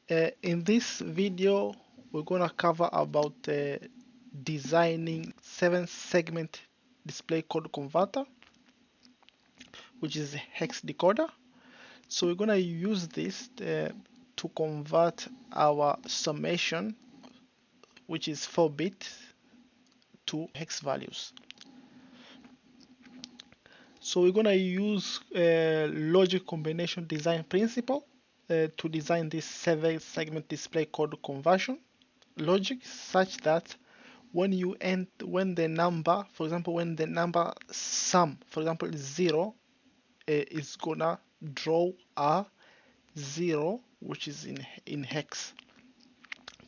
In this video, we're going to cover about designing 7-segment display code converter, which is a hex decoder. So we're going to use this to convert our summation, which is 4-bit, to hex values. So we're going to use logic combination design principle to design this 7-segment display code conversion logic, such that when the number, for example, when the number sum, for example, is 0, is gonna draw a 0 which is in hex.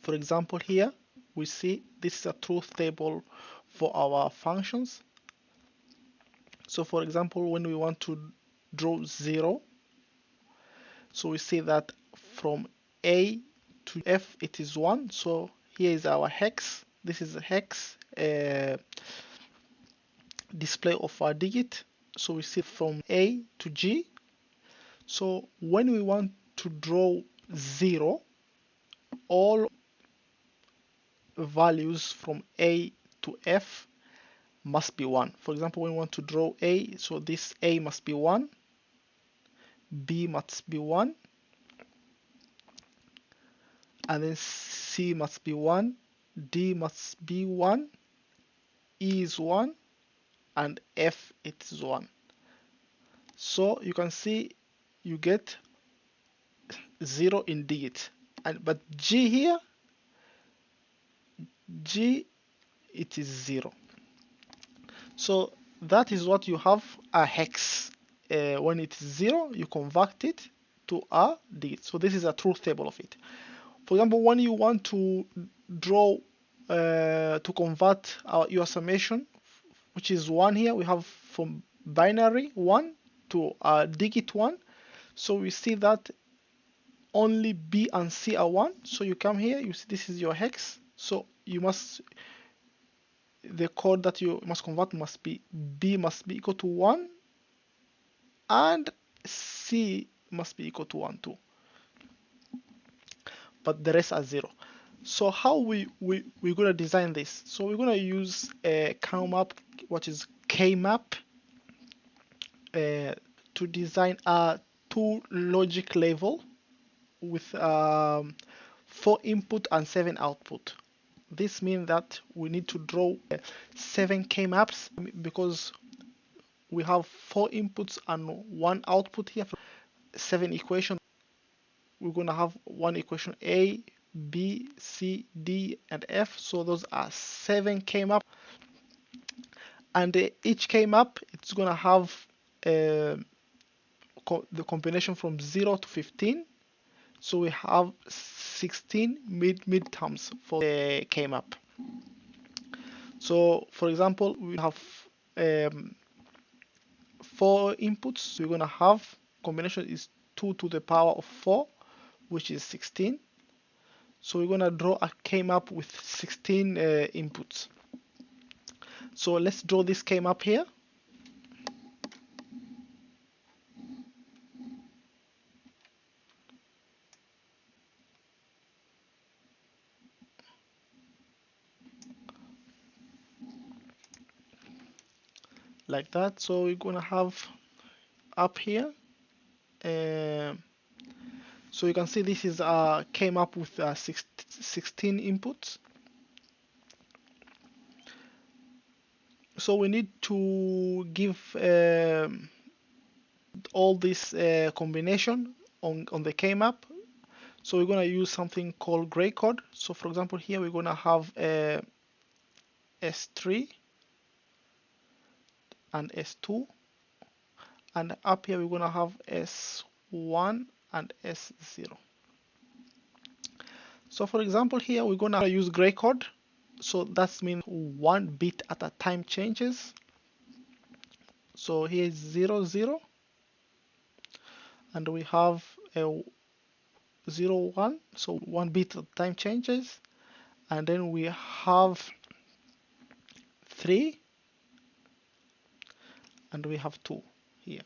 For example, here we see this is a truth table for our functions. So for example, when we want to draw 0, so we see that from A to F it is 1. So here is our hex. This is a hex display of our digit. So we see from A to G. So when we want to draw 0, all values from A to F must be 1. For example, when we want to draw A, so this A must be 1, B must be 1, and then C must be 1, D must be 1, E is 1, and F it is 1. So you can see you get 0 in digit, but G here, G it is 0. So that is what you have a hex. When it is 0, you convert it to a digit. So this is a truth table of it. For example, when you want to draw to convert your summation, which is 1 here, we have from binary 1 to a digit 1. So we see that only B and C are 1. So you come here, you see this is your hex. So you must, the code that you must convert must be B must be equal to 1 and C must be equal to 1 too. But the rest are 0. So how we're gonna design this? So we're gonna use a CalMap, what is KMap, to design a 2 logic level with 4 input and 7 output. This means that we need to draw 7 K-maps because we have 4 inputs and 1 output here. 7 equations. We're going to have 1 equation A, B, C, D, and F. So those are 7 K-maps. And each K-map, it's going to have the combination from 0 to 15. So we have 16 midterms for the K-map. So for example, we have 4 inputs. We're going to have combination is 2 to the power of 4, which is 16. So we're going to draw a K-map with 16 inputs. So let's draw this K-map here. Like that. So we're going to have up here. So you can see this is K-map with 16 inputs. So we need to give all this combination on the K-map. So we're going to use something called gray code. So for example, here we're going to have S3 and S2, and up here we're going to have S1 and S0. So for example, here we're going to use gray code. So that means 1 bit at a time changes. So here is 0, 0, and we have a 0, 1. So 1 bit at a time changes, and then we have 3, and we have 2 here.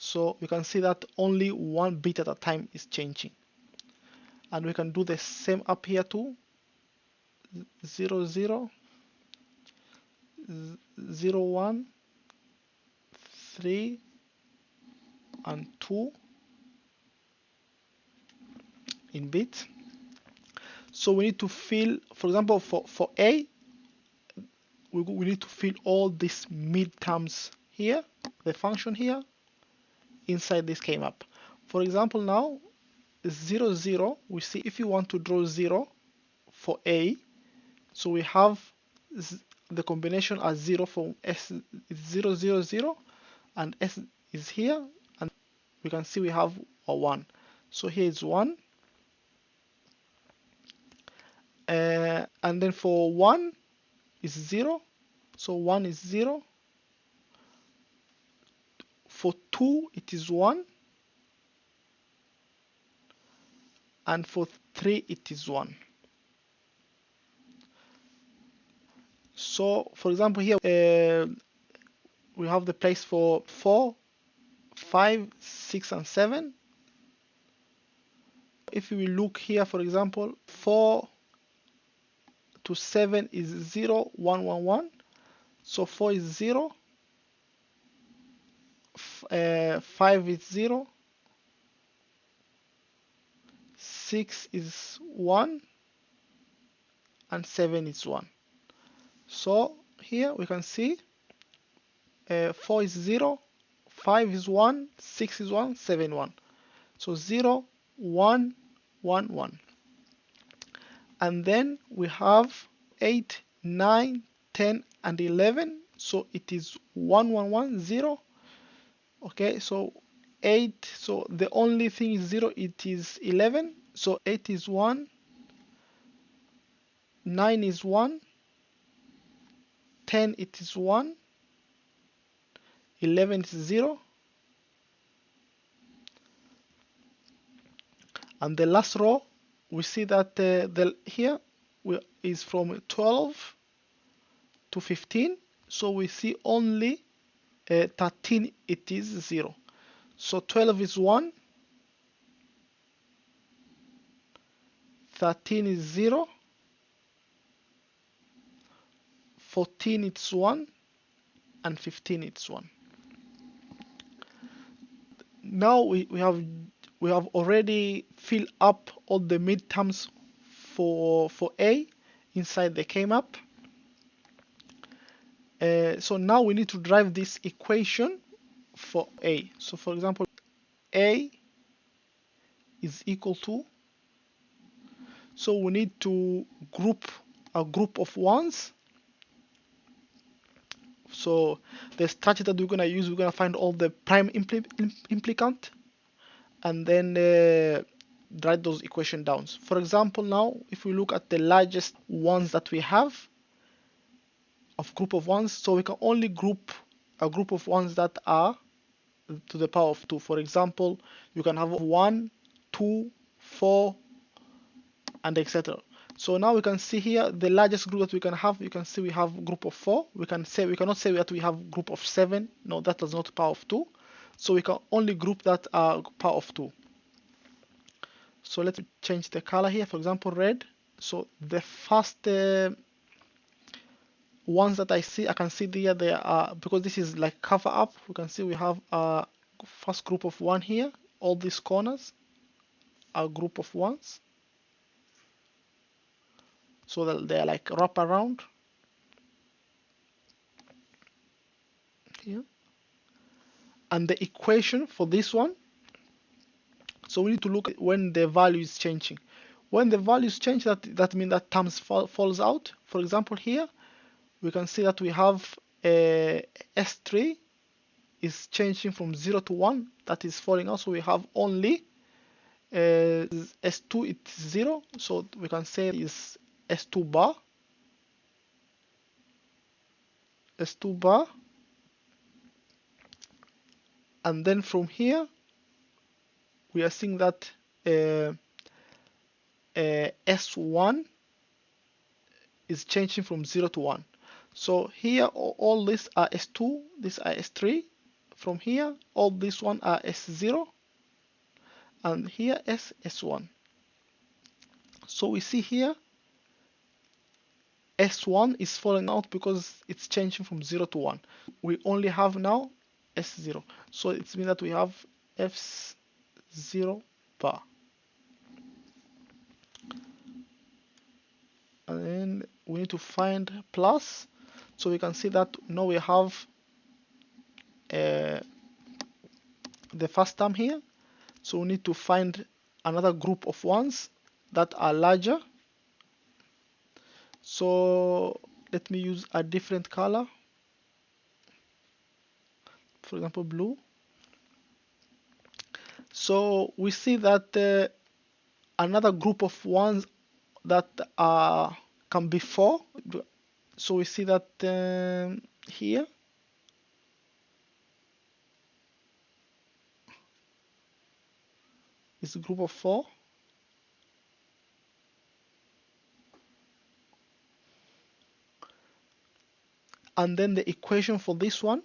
So you can see that only one bit at a time is changing. And we can do the same up here too. 0 0 0 1 3 and 2 in bits. So we need to fill, for example, for A, we need to fill all these midterms here, the function here, inside this KMap. For example, now 0 0, we see if you want to draw 0 for A, so we have the combination as 0 for S is 0 0 0 and S is here, and we can see we have a 1. So here is 1. And then for 1 is 0, so 1 is 0. For 2 it is 1, and for 3 it is 1. So for example here we have the place for 4, 5, 6 and 7. If we look here, for example, 4 to 7 is 0 1 1 1, so 4 is 0, 5 is 0, 6 is 1, and 7 is 1. So here we can see 4 is 0, 5 is 1, 6 is 1, 7 1. So 0 1 1 1. And then we have 8, 9, 10 and 11, so it is 1 1 1 0. Okay, so 8, so the only thing is 0, it is 11, so 8 is 1, 9 is 1, 10 it is 1, 11 is 0, and the last row we see that here is from 12 to 15, so we see only 13 it is 0. So 12 is 1, 13 is 0, 14 it's 1, and 15 it's 1. Now we have already filled up all the midterms for A inside the KMap. So now we need to drive this equation for A. So for example, A is equal to, so we need to group a group of ones. So the strategy that we're going to use, we're going to find all the prime implicant and then write those equation down. For example, now if we look at the largest ones that we have of group of ones, so we can only group a group of ones that are to the power of 2. For example, you can have 1, 2, 4 and etc. So now we can see here the largest group that we can have. You can see we have group of 4. We cannot say that we have group of 7. No, that is not power of 2. So we can only group that are power of 2. So let's change the color here. For example, red. So the first ones that I can see there, they are, because this is like cover up. We can see we have a first group of 1 here. All these corners are a group of 1s. So that they are like wrap around here. And the equation for this one, so we need to look at when the value is changing. When the values change, that means that terms falls out. For example, here we can see that we have S3 is changing from 0 to 1, that is falling out. So we have only S2 it's 0, so we can say is S2 bar, S2 bar, and then from here we are seeing that S1 is changing from 0 to 1. So here all these are S2, these are S3. from here, all this one are S0 and here S1. So we see here S1 is falling out because it's changing from 0 to 1. We only have now S0. So it means that we have F0 bar. And then we need to find plus. So we can see that now we have the first term here. So we need to find another group of ones that are larger. So let me use a different color, for example blue. So we see that another group of ones that can be 4. So we see that here is a group of 4. And then the equation for this one,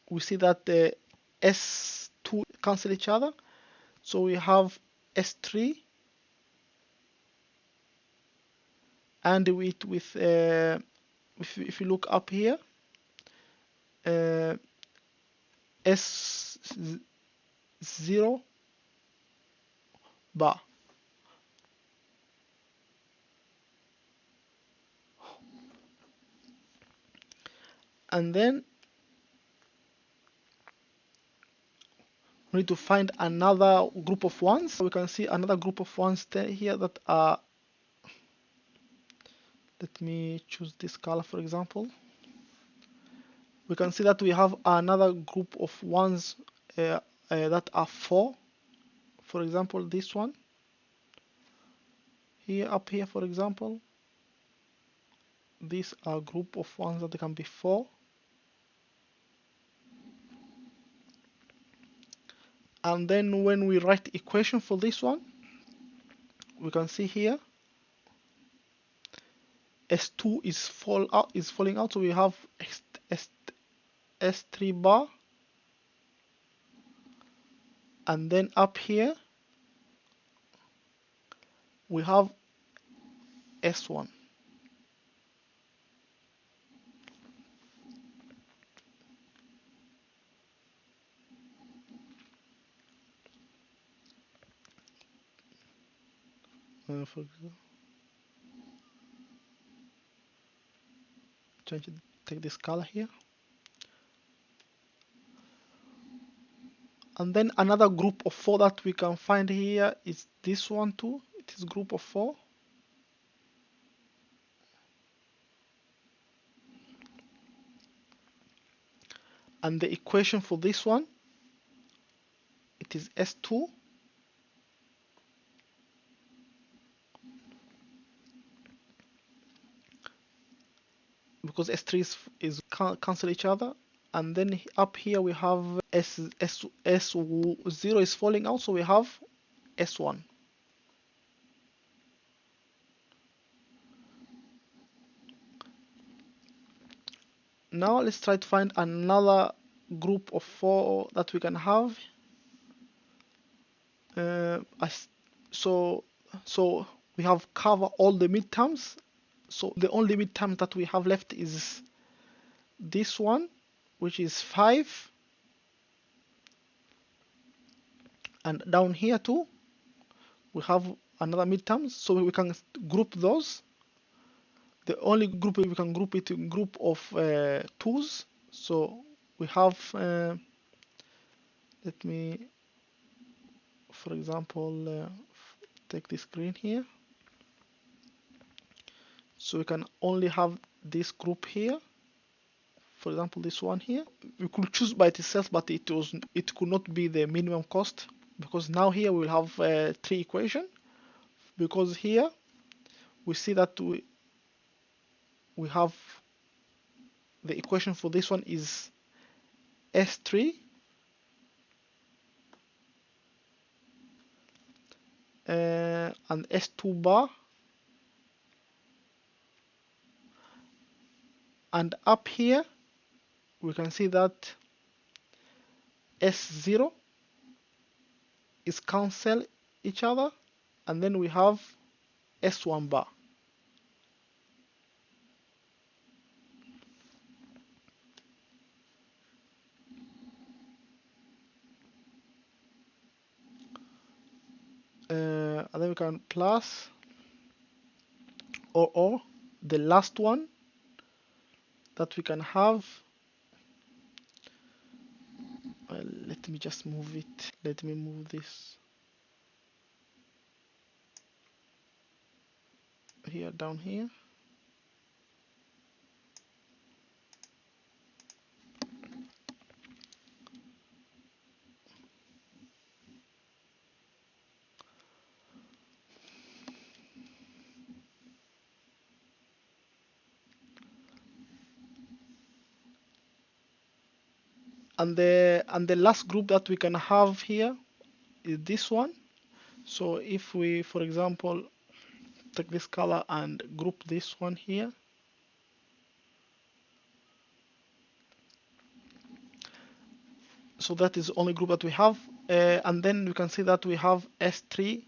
we see that the S2 cancel each other. So we have S3 and if you look up here, S0 bar. And then we need to find another group of ones. We can see another group of ones here that are, let me choose this color for example. We can see that we have another group of ones that are 4. For example, this one here, up here, for example, these are a group of ones that can be 4. And then when we write the equation for this one, we can see here S2 is falling out, so we have S3 bar, and then up here we have S1. For example, take this color here. And then another group of 4 that we can find here is this one too. It is group of 4. And the equation for this one, it is S2 because S3 is cancel each other. And then up here we have S0 is falling out, so we have S1. Now let's try to find another group of 4 that we can have. So we have covered all the midterms. So the only midterm that we have left is this one, which is 5. And down here too, we have another midterm, so we can group those. The only group we can group it in group of 2s. So we have, let me, for example, take this green here. So we can only have this group here. For example, this one here. We could choose by itself, but it could not be the minimum cost, because now here we will have 3 equations. Because here we see that we have the equation for this one is S3 and S2 bar, and up here we can see that S0 is cancel each other, and then we have S1 bar. And then we can plus or the last one that we can have. Let me just move it. Let me move this here, down here. And the last group that we can have here is this one. So if we, for example, take this color and group this one here, so that is the only group that we have. And then we can see that we have S3,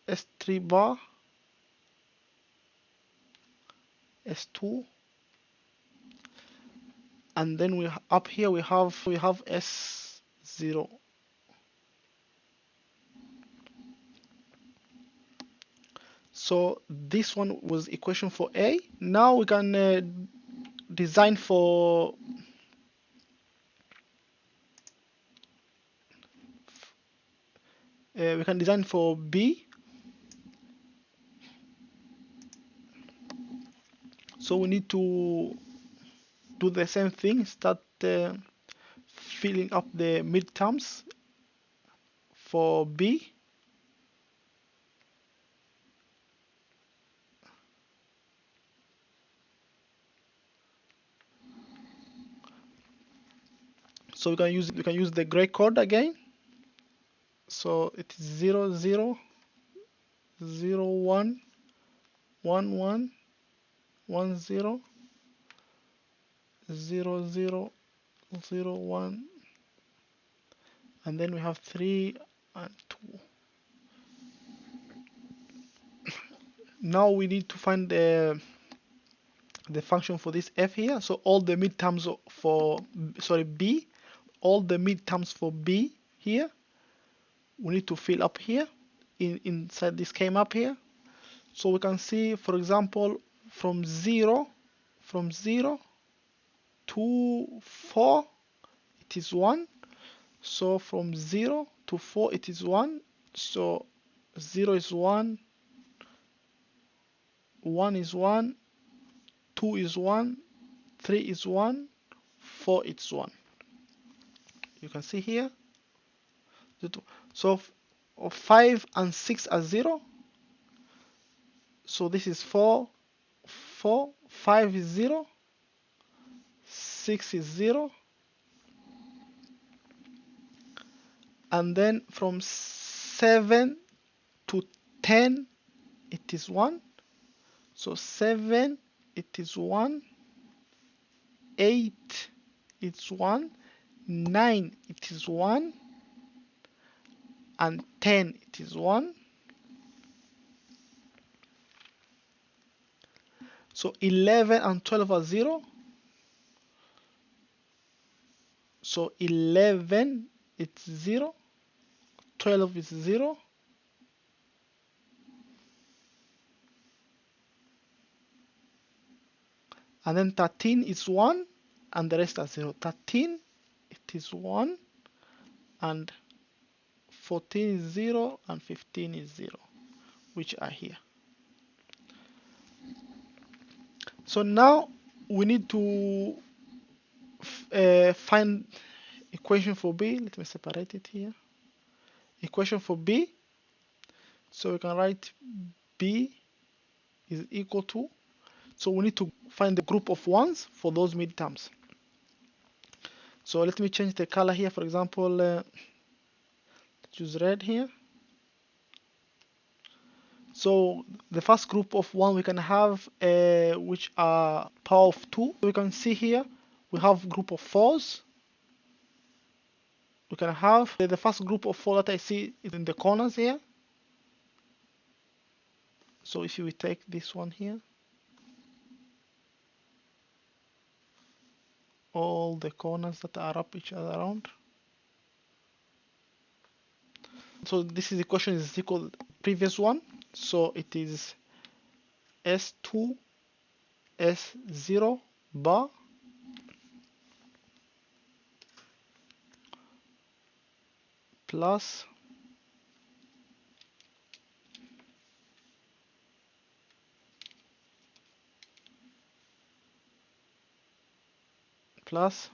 S3 bar, S2, and then we up here we have S0. So this one was equation for A. Now we can design for B. So we need to do the same thing, start filling up the midterms for B. So we can use the gray code again. So it is 0 0 0 1 1 1 1 0 0 0 0 1, and then we have 3 and 2. Now we need to find the function for this f here. So all the midterms for B, all the midterms for B here, we need to fill up here inside this came up here. So we can see, for example, from 0 to 4 it is 1. So from 0 to 4 it is 1. So 0 is 1, 1 is 1, 2 is 1, 3 is 1, 4 is 1. You can see here. So 5 and 6 are 0. So this is 4, 4, 5 is 0, 6 is 0. And then from 7 to 10 it is 1. So 7 it is 1, 8 it's 1, 9 it is 1, and 10 it is 1. So 11 and 12 are 0. So 11 it's 0, 12 is 0, and then 13 is 1, and the rest are 0. 13 it is 1, and 14 is 0, and 15 is 0, which are here. So now we need to find equation for B. Let me separate it here. Equation for B. So we can write B is equal to, so we need to find the group of ones for those midterms. So let me change the color here. For example, choose red here. So the first group of 1 we can have which are power of 2. We can see here we have group of 4s. We can have the first group of 4 that I see is in the corners here. So if you take this one here, all the corners that are up each other around. So this is equation is equal to the previous one. So it is S2 S0 bar plus plus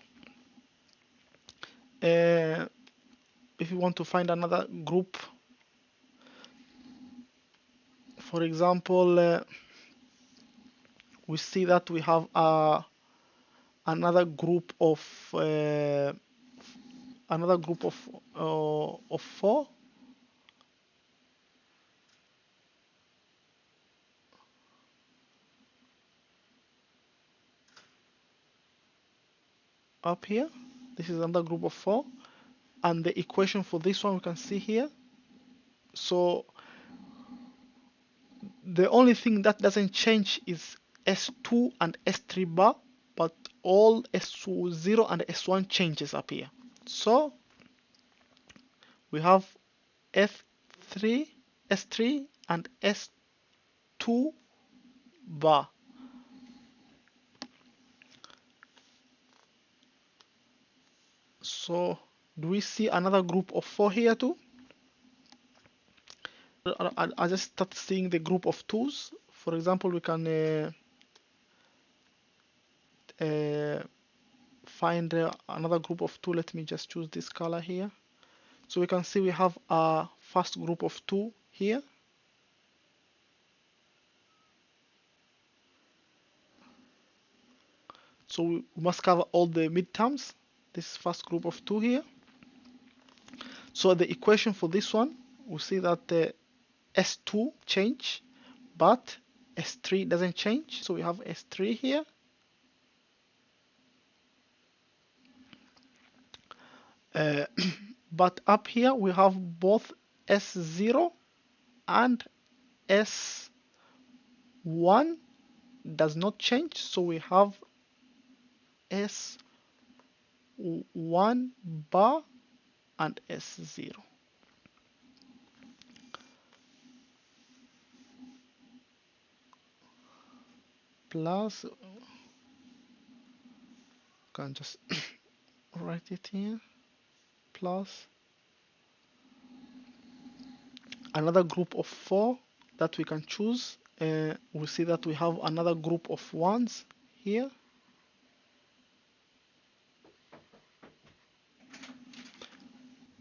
if you want to find another group, for example, we see that we have another group of uh, 4 up here. This is another group of 4, and the equation for this one we can see here. So the only thing that doesn't change is S2 and S3 bar, but all S0 and S1 changes up here. So we have S3 and S2 bar. So do we see another group of 4 here too? I just start seeing the group of 2s. For example, we can find another group of 2. Let me just choose this color here. So we can see we have a first group of 2 here. So we must cover all the midterms. This first group of 2 here. So the equation for this one, we see that the S2 change, but S3 doesn't change. So we have S3 here. But up here we have both S0 and S1 does not change. So we have S1 bar and S0. Plus, can just write it here, plus another group of 4 that we can choose. We see that we have another group of 1s here.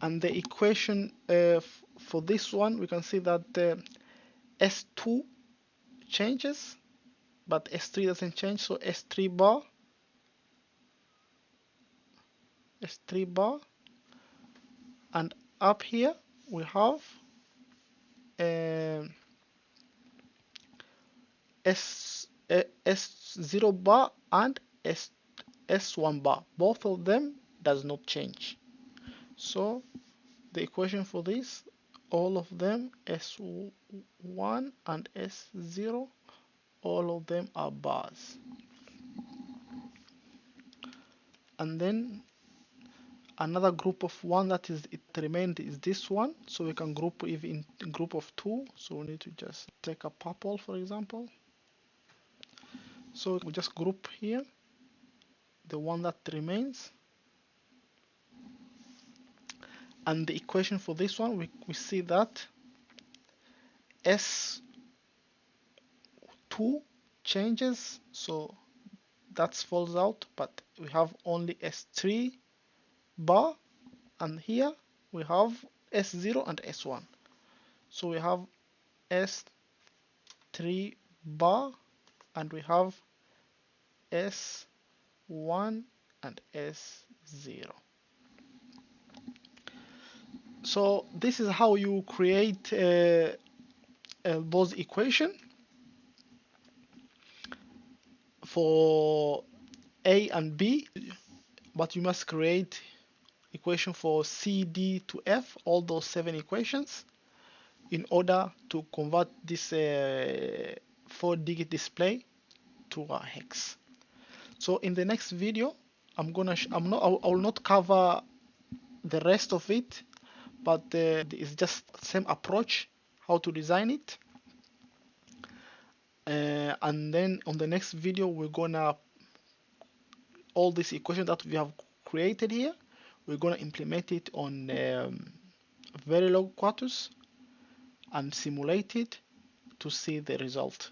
And the equation for this one, we can see that S2 changes, but S3 doesn't change. So S3 bar, and up here we have S0 bar and S1 bar. Both of them does not change. So the equation for this, all of them, S1 and S0, all of them are bars. And then another group of 1 that is it remained is this one. So we can group it in group of 2. So we need to just take a purple, for example. So we just group here the one that remains. And the equation for this one, we see that S2 changes, so that falls out, but we have only S3 bar, and here we have S0 and S1. So we have S3 bar and we have S1 and S0. So this is how you create both equation for A and B, but you must create equation for C, D to F, all those 7 equations, in order to convert this 4-digit display to a hex. So in the next video, I will not cover the rest of it, but it's just same approach how to design it. And then on the next video, we're gonna all this equation that we have created here, we're gonna implement it on Verilog Quartus and simulate it to see the result.